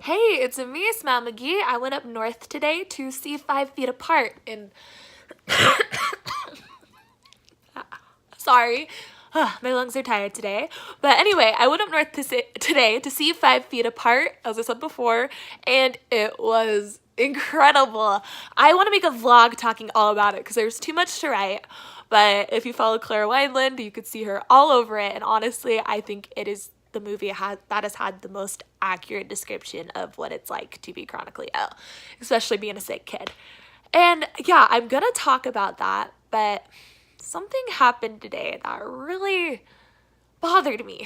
Hey, it's me, Smile McGee. I went up north today to see 5 feet apart and sorry, my lungs are tired today. But anyway, I went up north today to see 5 feet apart, as I said before, and it was incredible. I want to make a vlog talking all about it because there's too much to write. But if you follow Claire Wineland, you could see her all over it. And honestly, I think it is the movie that has had the most accurate description of what it's like to be chronically ill, especially being a sick kid. And yeah, I'm gonna talk about that, but something happened today that really bothered me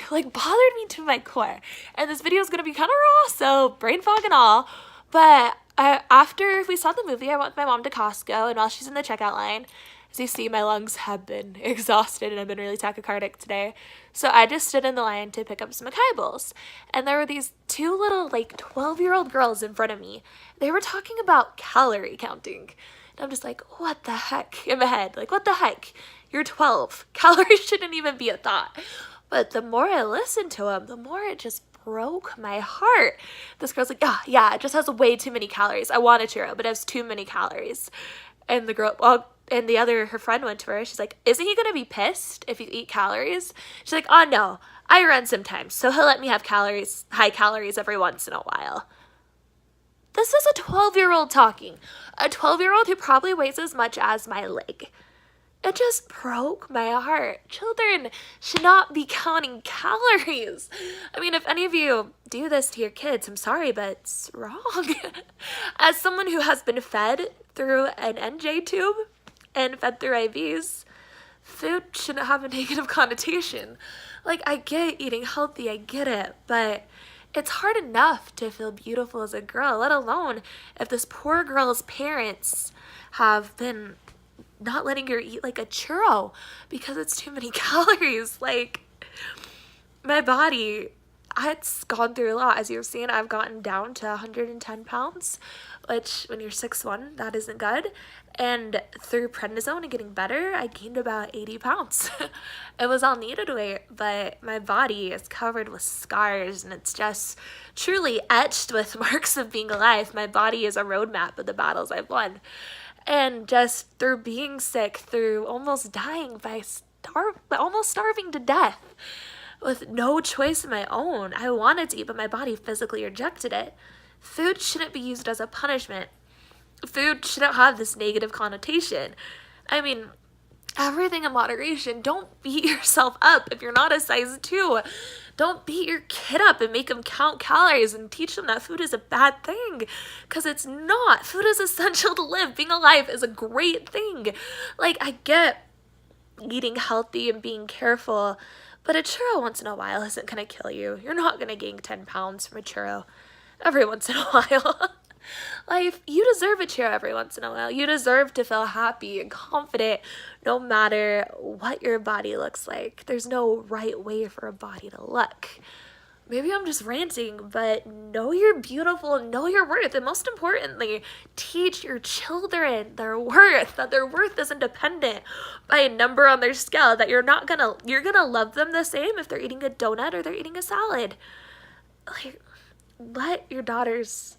to my core. And this video is gonna be kind of raw, so brain fog and all. But after we saw the movie, I went with my mom to Costco, and while she's in the checkout line, as you see, my lungs have been exhausted and I've been really tachycardic today. So I just stood in the line to pick up some acai bowls. And there were these two little, 12-year-old girls in front of me. They were talking about calorie counting. And I'm just like, what the heck? In my head, what the heck? You're 12. Calories shouldn't even be a thought. But the more I listened to them, the more it just broke my heart. This girl's like, yeah, it just has way too many calories. I want a churro, but it has too many calories. And the girl, her friend went to her. She's like, isn't he gonna be pissed if you eat calories? She's like, oh no, I run sometimes, so he'll let me have high calories every once in a while. This is a 12-year-old talking. A 12-year-old who probably weighs as much as my leg. It just broke my heart. Children should not be counting calories. I mean, if any of you do this to your kids, I'm sorry, but it's wrong. As someone who has been fed through an NJ tube and fed through IVs, food shouldn't have a negative connotation. I get eating healthy, I get it, but it's hard enough to feel beautiful as a girl, let alone if this poor girl's parents have been not letting her eat a churro because it's too many calories. My body, it's gone through a lot. As you've seen, I've gotten down to 110 pounds, which when you're 6'1", that isn't good. And through prednisone and getting better, I gained about 80 pounds. It was all needed weight, but my body is covered with scars and it's just truly etched with marks of being alive. My body is a roadmap of the battles I've won. And just through being sick, through almost dying by almost starving to death with no choice of my own. I wanted to eat, but my body physically rejected it. Food shouldn't be used as a punishment. Food shouldn't have this negative connotation. I mean, everything in moderation. Don't beat yourself up if you're not a size 2. Don't beat your kid up and make them count calories and teach them that food is a bad thing, because it's not. Food is essential to live. Being alive is a great thing. I get eating healthy and being careful, but a churro once in a while isn't going to kill you. You're not going to gain 10 pounds from a churro every once in a while. You deserve a churro every once in a while. You deserve to feel happy and confident no matter what your body looks like. There's no right way for a body to look. Maybe I'm just ranting, but know you're beautiful, know your worth, and most importantly, teach your children their worth, that their worth isn't dependent by a number on their scale, that you're gonna love them the same if they're eating a donut or they're eating a salad. Let your daughters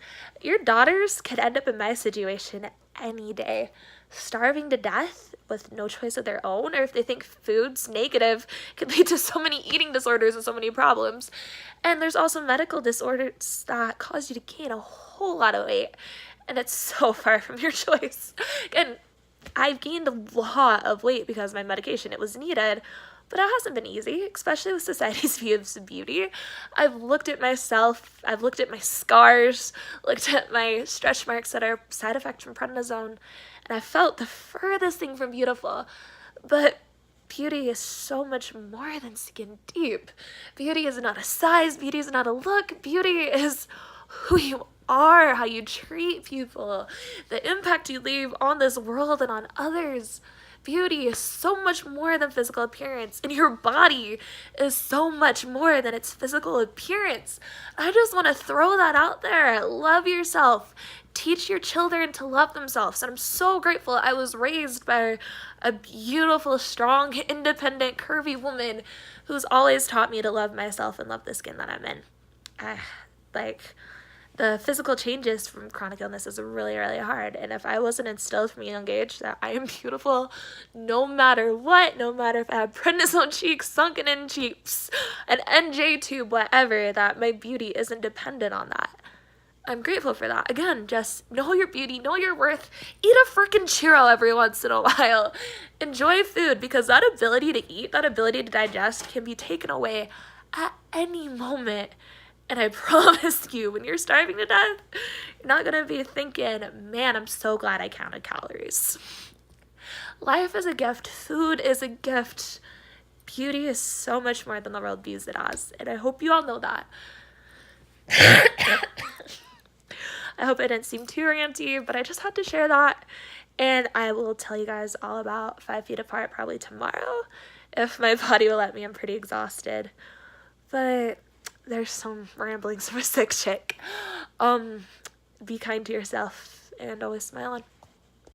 could end up in my situation any day, starving to death with no choice of their own, or if they think food's negative, could lead to so many eating disorders and so many problems. And there's also medical disorders that cause you to gain a whole lot of weight, and it's so far from your choice. And I've gained a lot of weight because of my medication. It was needed, but it hasn't been easy, especially with society's views of beauty. I've looked at myself, I've looked at my scars, looked at my stretch marks that are side effects from prednisone, and I felt the furthest thing from beautiful. But beauty is so much more than skin deep. Beauty is not a size, beauty is not a look, beauty is who you are, how you treat people, the impact you leave on this world and on others. Beauty is so much more than physical appearance, and your body is so much more than its physical appearance. I just want to throw that out there. Love yourself. Teach your children to love themselves. And I'm so grateful I was raised by a beautiful, strong, independent, curvy woman who's always taught me to love myself and love the skin that I'm in. the physical changes from chronic illness is really, really hard. And if I wasn't instilled from a young age that I am beautiful no matter what, no matter if I have prednisone cheeks, sunken in cheeks, an NJ tube, whatever, that my beauty isn't dependent on that. I'm grateful for that. Again, just know your beauty, know your worth. Eat a freaking churro every once in a while. Enjoy food, because that ability to eat, that ability to digest can be taken away at any moment. And I promise you, when you're starving to death, you're not going to be thinking, man, I'm so glad I counted calories. Life is a gift. Food is a gift. Beauty is so much more than the world views it as. And I hope you all know that. I hope I didn't seem too ranty, but I just had to share that. And I will tell you guys all about 5 Feet Apart probably tomorrow, if my body will let me. I'm pretty exhausted. But there's some ramblings from a sick chick. Be kind to yourself and always smile on.